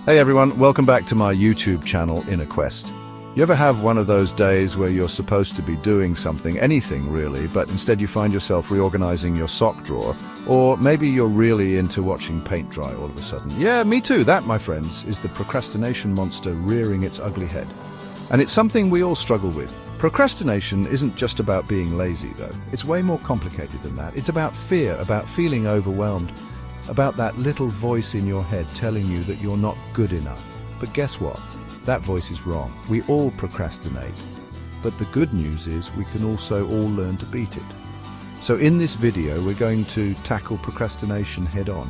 Hey everyone, welcome back to my YouTube channel, innerQuest. You ever have one of those days where you're supposed to be doing something, anything really, but instead you find yourself reorganizing your sock drawer? Or maybe you're really into watching paint dry all of a sudden. Yeah, me too. That, my friends, is the procrastination monster rearing its ugly head. And it's something we all struggle with. Procrastination isn't just about being lazy, though. It's way more complicated than that. It's about fear, about feeling overwhelmed, about that little voice in your head telling you that you're not good enough. But guess what? That voice is wrong. We all procrastinate. But the good news is we can also all learn to beat it. So in this video, we're going to tackle procrastination head on.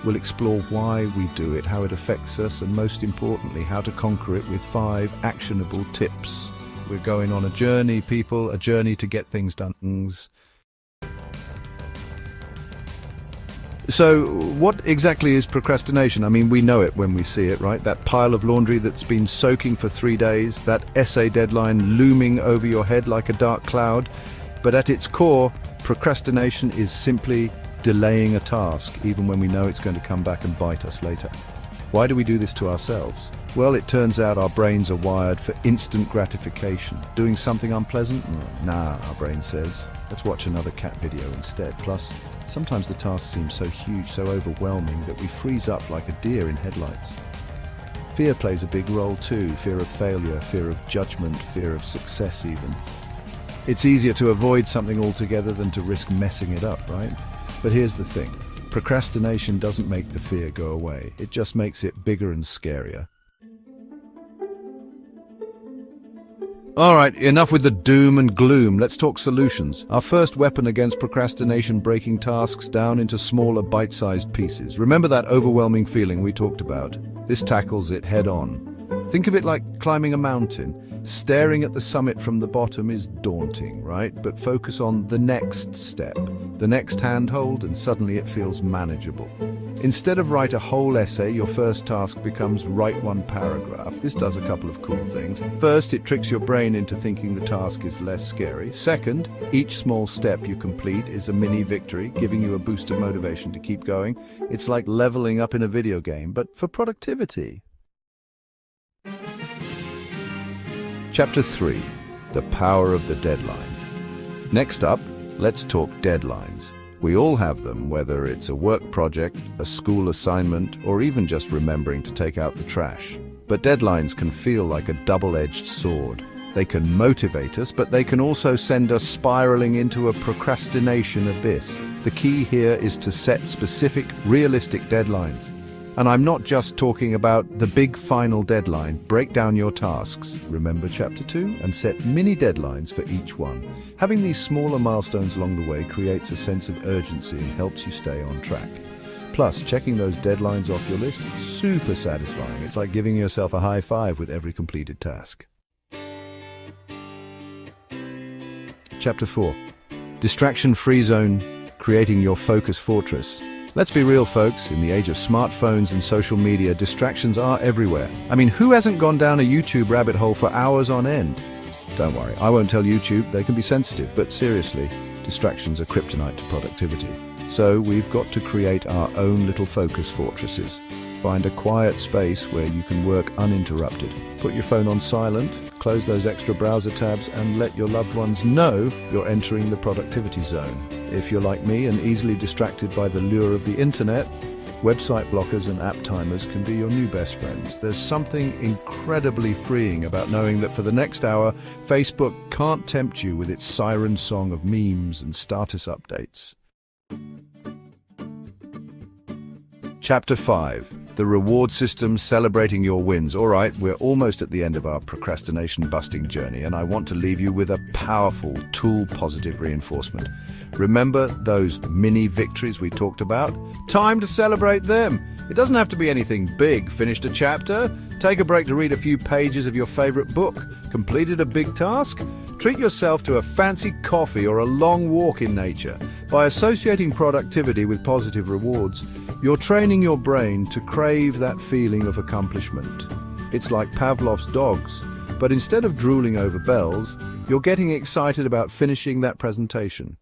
We'll explore why we do it, how it affects us, and most importantly, how to conquer it with 5 actionable tips. We're going on a journey, people, a journey to get things done. So what exactly is procrastination? I mean, we know it when we see it, right? That pile of laundry that's been soaking for 3 days, that essay deadline looming over your head like a dark cloud. But at its core, procrastination is simply delaying a task, even when we know it's going to come back and bite us later. Why do we do this to ourselves? Well, it turns out our brains are wired for instant gratification. Doing something unpleasant? Nah, our brain says. Let's watch another cat video instead. Plus, sometimes the task seems so huge, so overwhelming, that we freeze up like a deer in headlights. Fear plays a big role too. Fear of failure, fear of judgment, fear of success even. It's easier to avoid something altogether than to risk messing it up, right? But here's the thing. Procrastination doesn't make the fear go away. It just makes it bigger and scarier. All right, enough with the doom and gloom. Let's talk solutions. Our first weapon against procrastination: breaking tasks down into smaller, bite-sized pieces. Remember that overwhelming feeling we talked about? This tackles it head on. Think of it like climbing a mountain. Staring at the summit from the bottom is daunting, right? But focus on the next step, the next handhold, and suddenly it feels manageable. Instead of write a whole essay, your first task becomes write 1 paragraph. This does a couple of cool things. First, it tricks your brain into thinking the task is less scary. Second, each small step you complete is a mini victory, giving you a boost of motivation to keep going. It's like leveling up in a video game, but for productivity. Chapter 3. The Power of the Deadline. Next up, let's talk deadlines. We all have them, whether it's a work project, a school assignment, or even just remembering to take out the trash. But deadlines can feel like a double-edged sword. They can motivate us, but they can also send us spiraling into a procrastination abyss. The key here is to set specific, realistic deadlines. And I'm not just talking about the big final deadline. Break down your tasks. Remember Chapter 2? And set mini deadlines for each one. Having these smaller milestones along the way creates a sense of urgency and helps you stay on track. Plus, checking those deadlines off your list, super satisfying. It's like giving yourself a high five with every completed task. Chapter 4. Distraction-free zone, creating your focus fortress. Let's be real, folks. In the age of smartphones and social media, distractions are everywhere. I mean, who hasn't gone down a YouTube rabbit hole for hours on end? Don't worry, I won't tell YouTube. They can be sensitive, but seriously, distractions are kryptonite to productivity. So we've got to create our own little focus fortresses. Find a quiet space where you can work uninterrupted. Put your phone on silent, close those extra browser tabs, and let your loved ones know you're entering the productivity zone. If you're like me and easily distracted by the lure of the internet, website blockers and app timers can be your new best friends. There's something incredibly freeing about knowing that for the next hour, Facebook can't tempt you with its siren song of memes and status updates. Chapter 5. The reward system, celebrating your wins. All right, we're almost at the end of our procrastination-busting journey, and I want to leave you with a powerful tool: positive reinforcement. Remember those mini victories we talked about? Time to celebrate them. It doesn't have to be anything big. Finished a chapter? Take a break to read a few pages of your favorite book. Completed a big task? Treat yourself to a fancy coffee or a long walk in nature. By associating productivity with positive rewards, you're training your brain to crave that feeling of accomplishment. It's like Pavlov's dogs, but instead of drooling over bells, you're getting excited about finishing that presentation.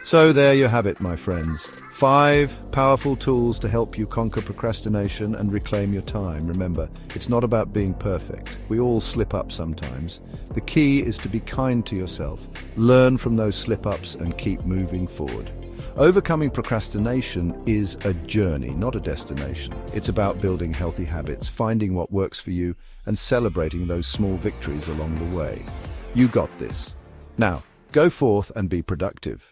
So there you have it, my friends. 5 powerful tools to help you conquer procrastination and reclaim your time. Remember, it's not about being perfect. We all slip up sometimes. The key is to be kind to yourself. Learn from those slip-ups and keep moving forward. Overcoming procrastination is a journey, not a destination. It's about building healthy habits, finding what works for you, and celebrating those small victories along the way. You got this. Now, go forth and be productive.